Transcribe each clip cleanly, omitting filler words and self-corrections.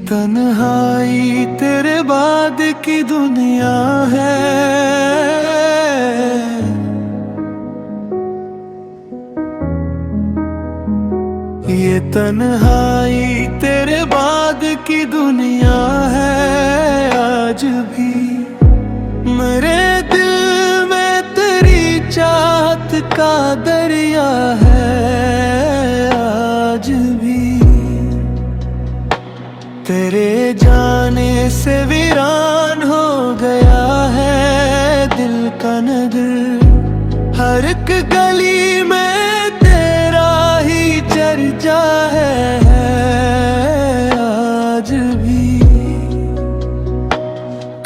तन्हाई तेरे बाद की दुनिया है, ये तन्हाई तेरे बाद की दुनिया है। आज भी मेरे दिल में तेरी चाहत का दरिया है। आज भी तेरे जाने से वीरान हो गया है दिल का नगर। हर एक गली में तेरा ही चर्चा है। आज भी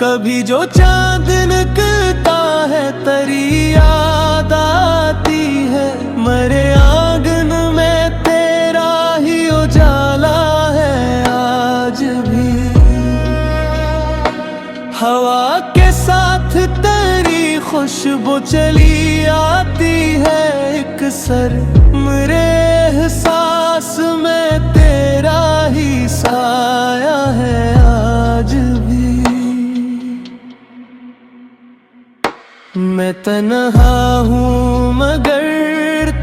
कभी जो चांद निकलता है तेरी याद आती है। मेरे आंगन में तेरा ही उजाला है। आज भी हवा के साथ तेरी खुशबू चली आती है। एक सर मेरे एहसास में तेरा ही साया है। आज भी मैं तन्हा हूँ मगर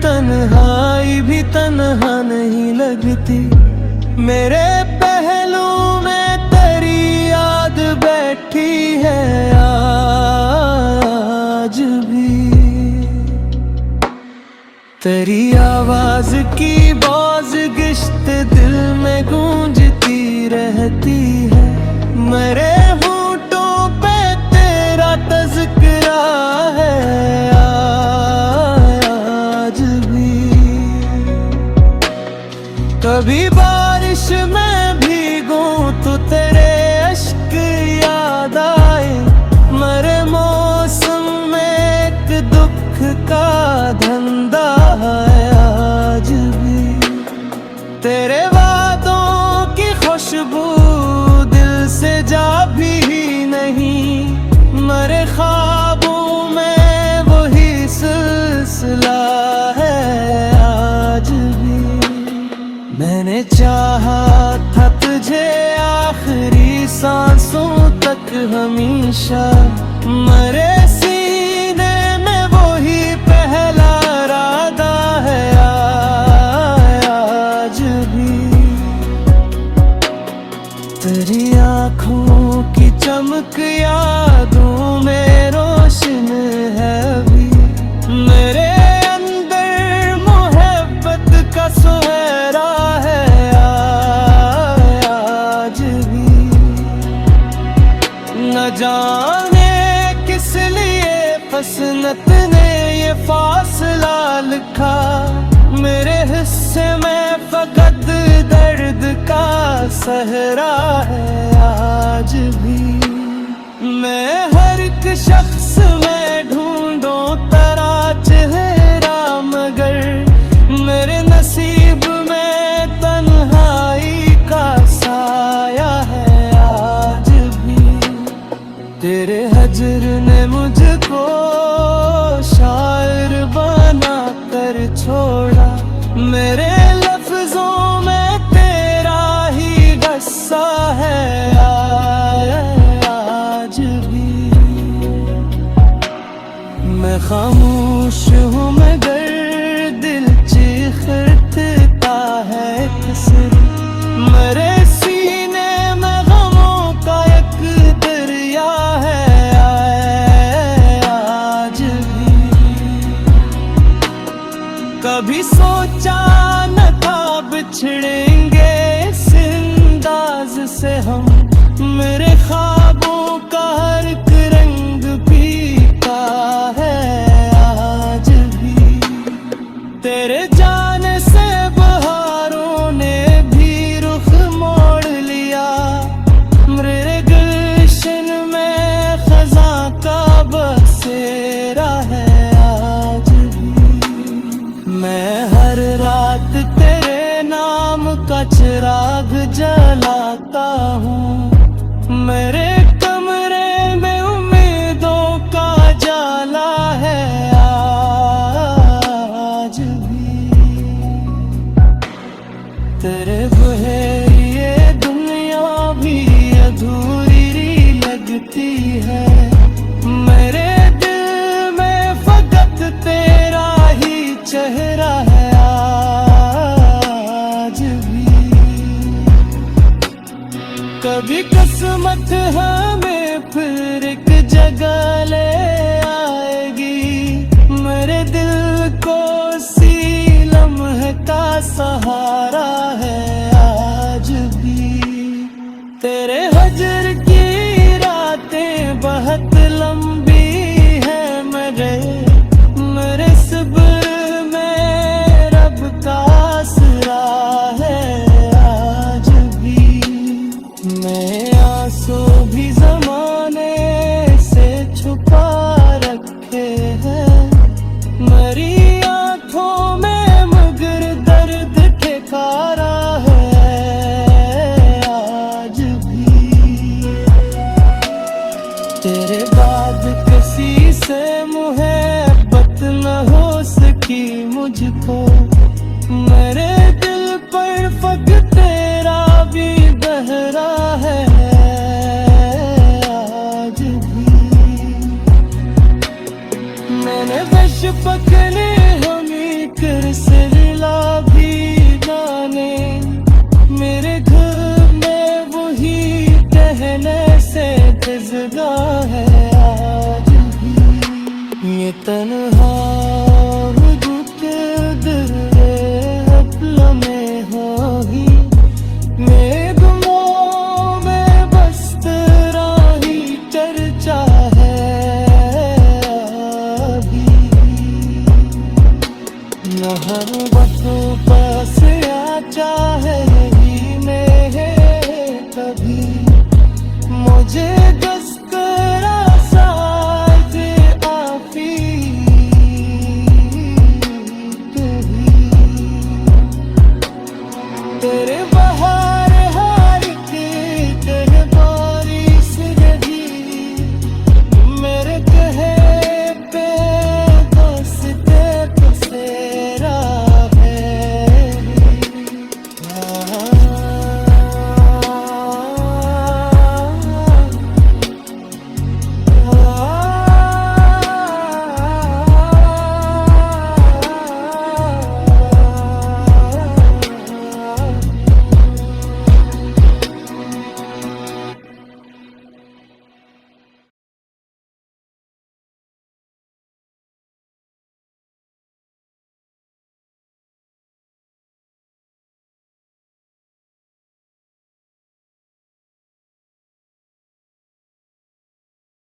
तन्हाई भी तन्हा नहीं लगती। मेरे पहलू में तेरी याद बैठी है। आज भी तेरी आवाज की बाज़गिश्त दिल में गूंजती रहती है। मेरे होंठों पे तेरा तज़किरा है। आज भी कभी बारिश में भीगूं तो तेरे अश्क याद आए। मेरे मौसम में एक दुख का धंधा है। आज भी तेरे वादों की खुशबू दिल से जा भी नहीं। मेरे ख्वाबों में वही सिलसिला है। आज भी मैंने चाहा था तुझे आखिरी सांसों तक हमेशा। मेरे सीने में वही पहला रादा है। आज भी तेरी आँखों की चमक यादों में रोशन है अभी। मेरे अंदर मोहब्बत का सुनहरा है। आज भी न जाने किस लिए फसनत ने ये फासला लिखा। मेरे हिस्से में फकत दर्द का सहरा है। आज भी मैं हर एक शख्स में ढूंढूं तेरा चेहरा मगर मेरे नसीब में तन्हाई का साया है। आज भी तेरे हजर ने मुझको शायर बना कर छोड़ा। मेरे लफ्जों में तेरा ही गस्सा है। आज भी मैं खामोश हूँ मगर दिल चीखता है कसरी। मेरे सीने में गमों का एक दरिया है। आज भी कभी सोचा न था बिछड़ेंगे इस अंदाज से हम। मेरे ख्वाबों का हर एक रंग पीता है। आज भी तेरे जाने से बहारों ने भी रुख मोड़ लिया। मेरे गुलशन में खज़ां का बसेरा है। आज भी मैं हर रात तेरे नाम का चिराग जलाता हूँ। मेरे कमरे में उम्मीदों का जाला है। आज भी तेरे बहेर ये दुनिया है। मेरे दिल में फकत तेरा ही चेहरा है आज भी। कभी किस्मत हमें फिर एक जगह ले आएगी। मेरे दिल को सी लम्हे का सहारा है आज भी। तेरे हजर की रातें बहुत लंबी है। मेरे सब्र में रब का आसरा है आज भी। मैं आंसू भी ज़माने से छुपा रखे हैं मेरी आँखों में, मगर दर्द ठिकारा है आज भी। तेरे बाद किसी से मुहब्बत न हो सकी मुझको। मेरे दिल पर फकत तेरा भी गहरा है आज भी। मैंने विश पकने हमी कर से लिला भी गाने। मेरे घर में वही कहने से फिज़दा है आज भी। ये तन्हा वजूद दिल अपना में हो ही। मेघों में बस तेरा ही चर्चा है अभी। न हर वक्त पास आ चाहे